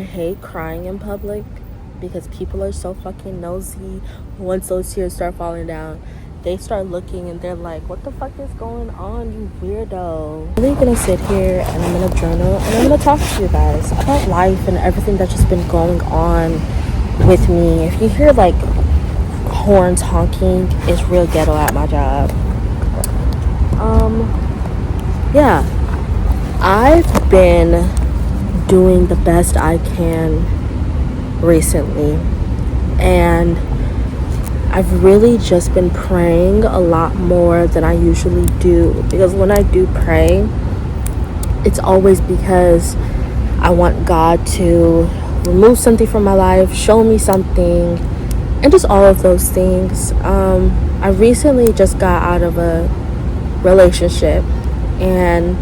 I hate crying in public because people are so fucking nosy. Once those tears start falling down, they start looking and they're like, what the fuck is going on, you weirdo? I'm really gonna sit here and I'm gonna journal and I'm gonna talk to you guys about life and everything that's just been going on with me. If you hear like horns honking, it's real ghetto at my job. Yeah, I've been doing the best I can recently, and I've really just been praying a lot more than I usually do, because when I do pray, it's always because I want God to remove something from my life, show me something, and just all of those things. I recently just got out of a relationship, and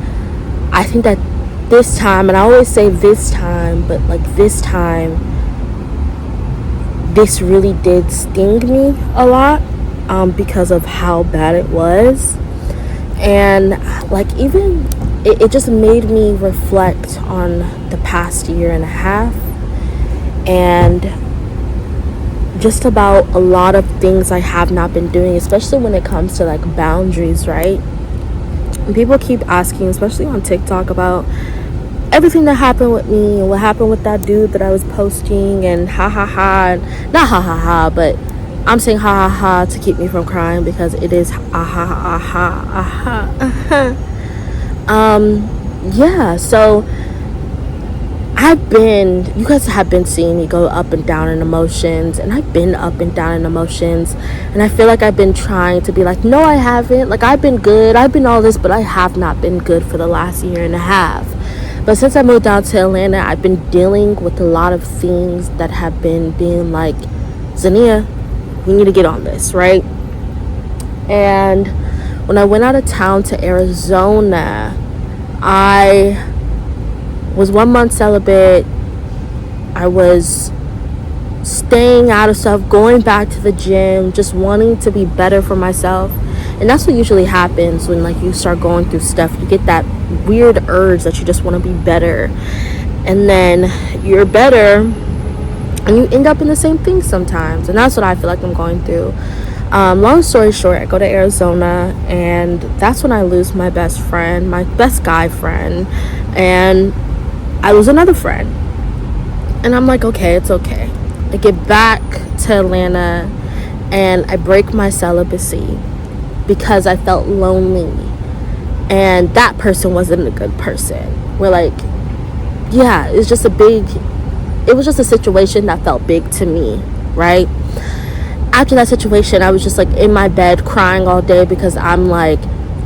I think that this time, and I always say this time, but like this time, this really did sting me a lot, because of how bad it was. And like even it just made me reflect on the past year and a half, and just about a lot of things I have not been doing, especially when it comes to like boundaries, right? And people keep asking, especially on TikTok, about everything that happened with me and what happened with that dude that I was posting, and ha ha ha, and not ha ha ha, but I'm saying ha ha ha to keep me from crying, because it is ah ha ah ha ah ha. Yeah, so you guys have been seeing me go up and down in emotions, and I've been up and down in emotions, and I feel like I've been trying to be like, no, I haven't. Like, I've been good, I've been all this, but I have not been good for the last year and a half. But since I moved down to Atlanta, I've been dealing with a lot of things that have been being like, Zania, we need to get on this, right? And when I went out of town to Arizona, I was 1 month celibate. I was staying out of stuff, going back to the gym, just wanting to be better for myself. And that's what usually happens when like you start going through stuff. You get that weird urge that you just want to be better, and then you're better and you end up in the same thing sometimes. And that's what I feel like I'm going through. Long story short, I go to Arizona, and that's when I lose my best friend, my best guy friend, and I lose another friend. And I'm like, okay, it's okay. I get back to Atlanta and I break my celibacy because I felt lonely, and that person wasn't a good person. We're like, yeah, it was just a situation that felt big to me, right? After that situation, I was just like in my bed crying all day, because I'm like,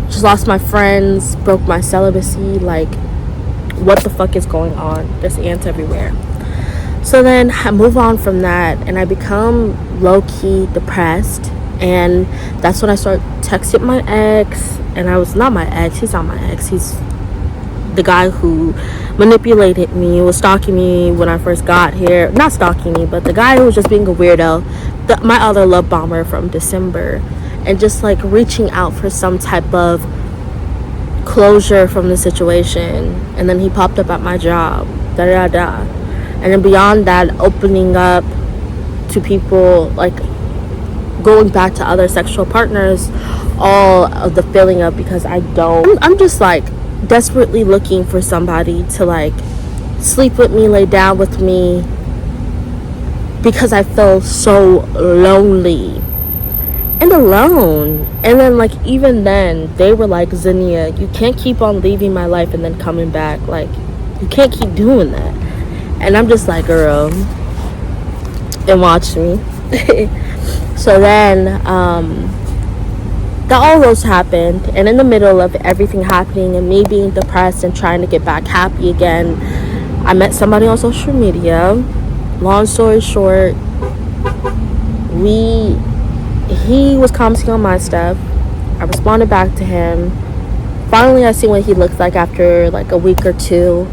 just lost my friends, broke my celibacy, like, what the fuck is going on? There's ants everywhere. So then I move on from that, and I become low-key depressed, and that's when I start texting my ex. And I was not my ex, he's not my ex, he's the guy who manipulated me, was stalking me when I first got here. Not stalking me, but the guy who was just being a weirdo, my other love bomber from December, and just like reaching out for some type of closure from the situation. And then he popped up at my job, and then beyond that, opening up to people, like going back to other sexual partners, all of the filling up, because I'm just like desperately looking for somebody to like sleep with me, lay down with me, because I feel so lonely and alone. And then like even then they were like, Zania, you can't keep on leaving my life and then coming back. Like, you can't keep doing that. And I'm just like, girl, and watch me. So then all those happened, and in the middle of everything happening and me being depressed and trying to get back happy again, I met somebody on social media. Long story short, he was commenting on my stuff. I responded back to him. Finally, I seen what he looked like after like a week or two.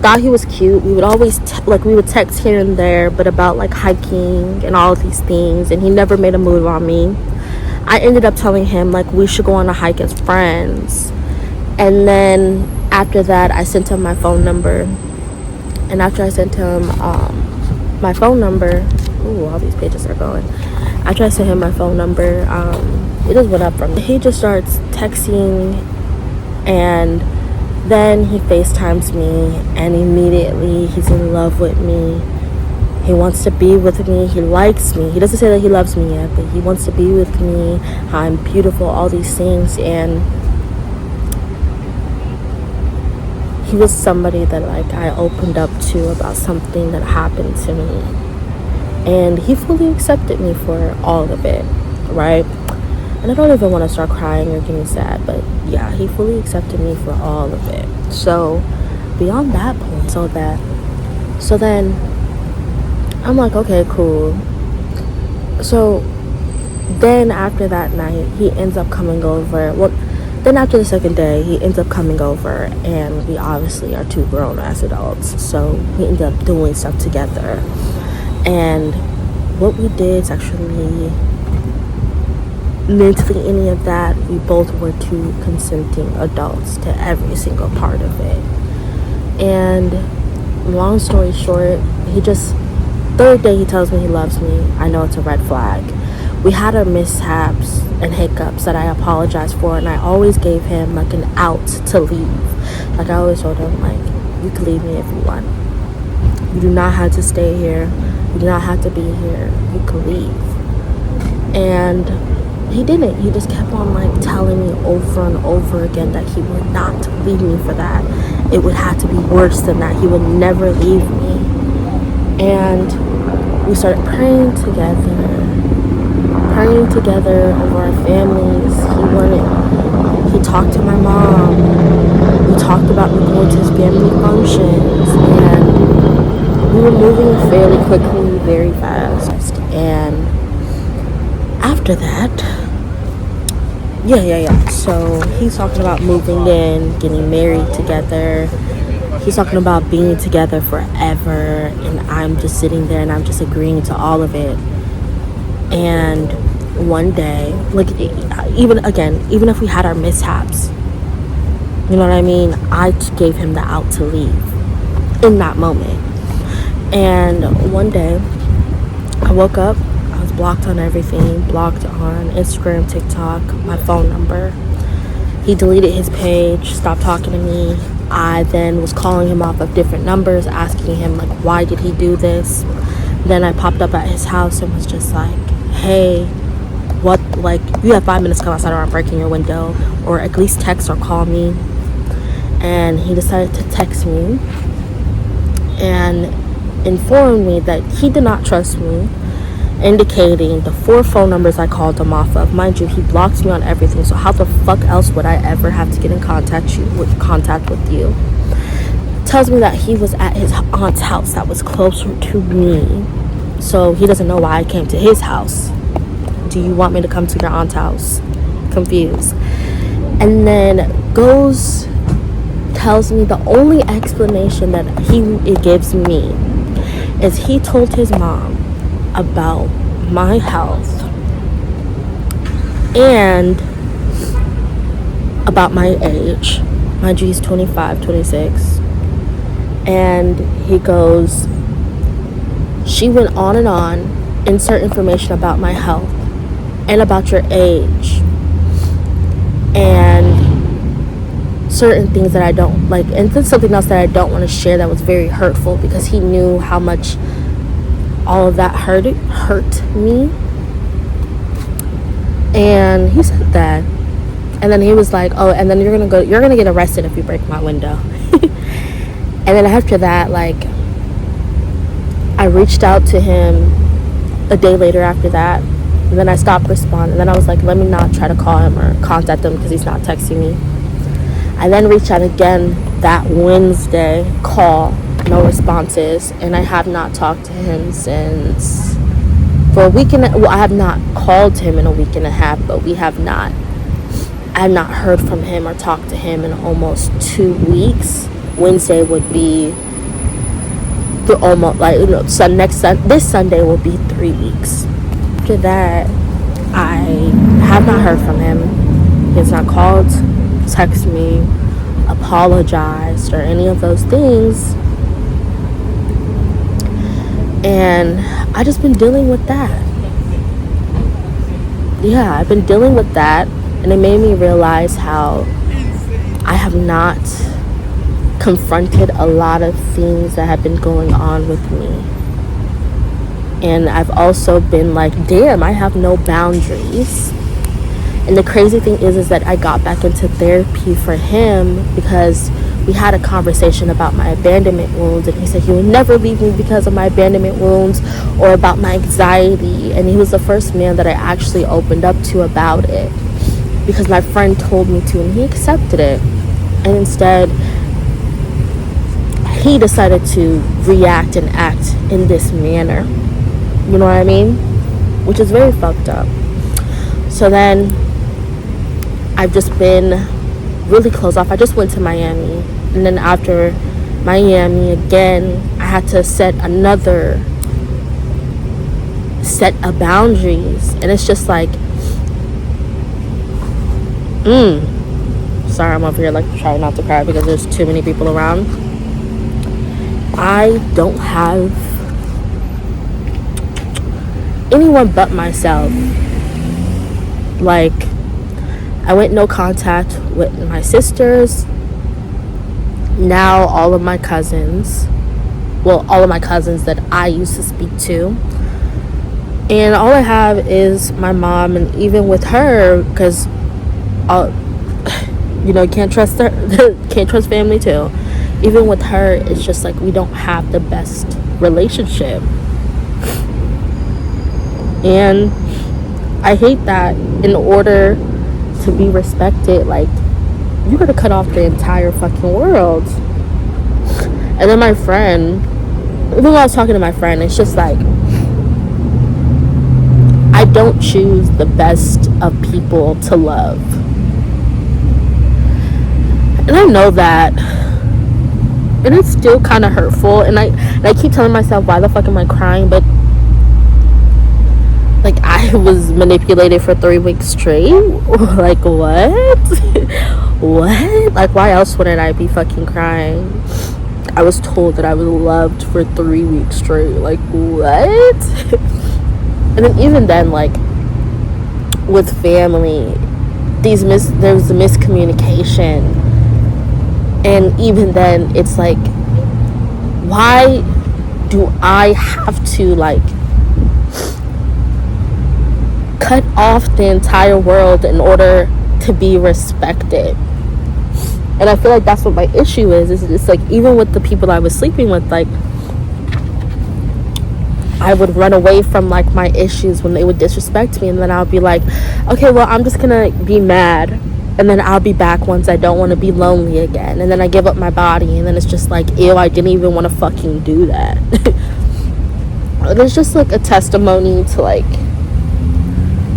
Thought he was cute. We would always we would text here and there, but about like hiking and all of these things, and he never made a move on me. I ended up telling him like we should go on a hike as friends, and then after that I sent him my phone number, And after I sent him my phone number, ooh, all these pages are going. After I sent him my phone number, it just went up from me. He just starts texting, and then he FaceTimes me, and immediately he's in love with me. He wants to be with me. He likes me. He doesn't say that he loves me yet, but he wants to be with me. I'm beautiful, all these things. And he was somebody that like I opened up to about something that happened to me. And he fully accepted me for all of it, right? And I don't even want to start crying or getting sad, but yeah, he fully accepted me for all of it. So beyond that point, so then I'm like, okay, cool. So then after that night, he ends up coming over. Well, then after the second day, he ends up coming over, and we obviously are two grown-ass adults. So we ended up doing stuff together. And what we did sexually, mentally, any of that, we both were two consenting adults to every single part of it. And long story short, third day he tells me he loves me. I know it's a red flag. We had our mishaps and hiccups that I apologized for, and I always gave him like an out to leave. Like I always told him, like, you can leave me if you want. You do not have to stay here. You do not have to be here. You can leave. And he didn't. He just kept on like telling me over and over again that he would not leave me for that. It would have to be worse than that. He would never leave me. And we started praying together over our families. He talked to my mom. We talked about me going to his family functions, and we were moving fairly quickly, very fast. And after that, so he's talking about moving in, getting married together. He's talking about being together forever, and I'm just sitting there and I'm just agreeing to all of it. And one day, like, even if we had our mishaps, you know what I mean, I gave him the out to leave in that moment. And one day I woke up, I was blocked on everything, blocked on Instagram, TikTok, my phone number. He deleted his page, stopped talking to me. I then was calling him off of different numbers, asking him like, why did he do this? Then I popped up at his house and was just like, hey, what, like, you have 5 minutes to come outside or I'm breaking your window, or at least text or call me. And he decided to text me and informed me that he did not trust me, indicating the 4 phone numbers I called him off of. Mind you, he blocked me on everything, so how the fuck else would I ever have to get in contact with you? Tells me that he was at his aunt's house that was closer to me, so he doesn't know why I came to his house. Do you want me to come to your aunt's house? Confused. And then tells me the only explanation that it gives me is he told his mom about my health and about my age. Mind you, he's 25, 26. And he goes, she went on and on, insert information about my health and about your age and certain things that I don't like, and then something else that I don't want to share that was very hurtful, because he knew how much all of that hurt me. And he said that, and then he was like, oh, and then you're gonna get arrested if you break my window. And then after that, like, I reached out to him a day later after that, and then I stopped responding. And then I was like, let me not try to call him or contact him because he's not texting me. I then reached out again that Wednesday, call, no responses, and I have not talked to him since, for a week I have not called him in a week and a half, but I have not heard from him or talked to him in almost 2 weeks. Wednesday would be this Sunday will be 3 weeks. After that, I have not heard from him. He has not called, texted me, apologized, or any of those things. And I just been dealing with that. Yeah, I've been dealing with that, and it made me realize how I have not confronted a lot of things that have been going on with me. And I've also been like, damn, I have no boundaries. And the crazy thing is that I got back into therapy for him because we had a conversation about my abandonment wounds, and he said he would never leave me because of my abandonment wounds or about my anxiety. And he was the first man that I actually opened up to about it because my friend told me to, and he accepted it. And instead, he decided to react and act in this manner. You know what I mean? Which is very fucked up. So then I've just been really closed off. I just went to Miami, and then after Miami again, I had to set another set of boundaries. And it's just like, sorry, I'm over here like trying not to cry because there's too many people around. I don't have anyone but myself. Like, I went no contact with my sisters. Now all of my cousins, well, all of my cousins that I used to speak to, and all I have is my mom. And even with her, because you know, can't trust her, can't trust family too. Even with her, it's just like we don't have the best relationship. And I hate that. In order to be respected, like, you gotta cut off the entire fucking world. And then my friend, even when I was talking to my friend, it's just like, I don't choose the best of people to love. And I know that. And it's still kind of hurtful. And I keep telling myself, why the fuck am I crying? But like, I was manipulated for 3 weeks straight. Like, what? What? Like, why else wouldn't I be fucking crying? I was told that I was loved for 3 weeks straight. Like, what? And then even then, like, with family, there's the miscommunication. And even then, it's like, why do I have to, like, cut off the entire world in order to be respected? And I feel like that's what my issue is. It's like, even with the people I was sleeping with, like, I would run away from, like, my issues when they would disrespect me, and then I'll be like, okay, well, I'm just gonna be mad, and then I'll be back once I don't want to be lonely again. And then I give up my body, and then it's just like, ew, I didn't even want to fucking do that. There's just like a testimony to, like,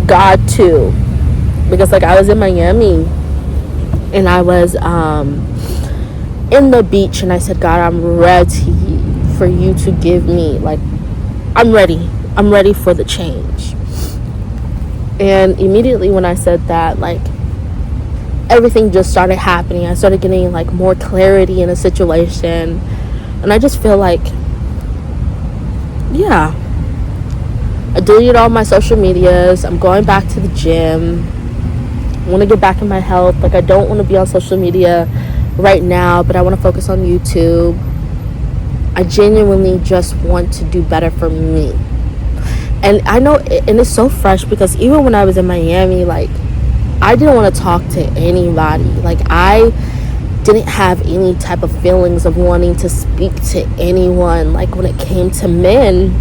God too, because, like, I was in Miami, and I was in the beach, and I said, God, I'm ready for you to give me, like, I'm ready for the change. And immediately when I said that, like, everything just started happening. I started getting, like, more clarity in a situation, and I just feel like, yeah, I deleted all my social medias. I'm going back to the gym. I want to get back in my health. Like, I don't want to be on social media right now, but I want to focus on YouTube. I genuinely just want to do better for me. And I know, and it's so fresh because even when I was in Miami, like, I didn't want to talk to anybody. Like, I didn't have any type of feelings of wanting to speak to anyone, like, when it came to men,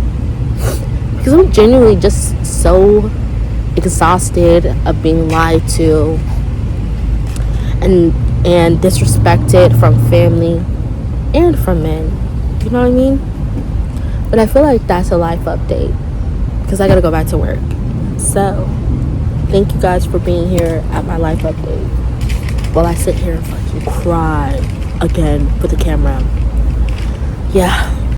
because I'm genuinely just so exhausted of being lied to and disrespected from family and from men. You know what I mean? But I feel like that's a life update because I gotta go back to work. So thank you guys for being here at my life update while I sit here and fucking cry again for the camera. Yeah.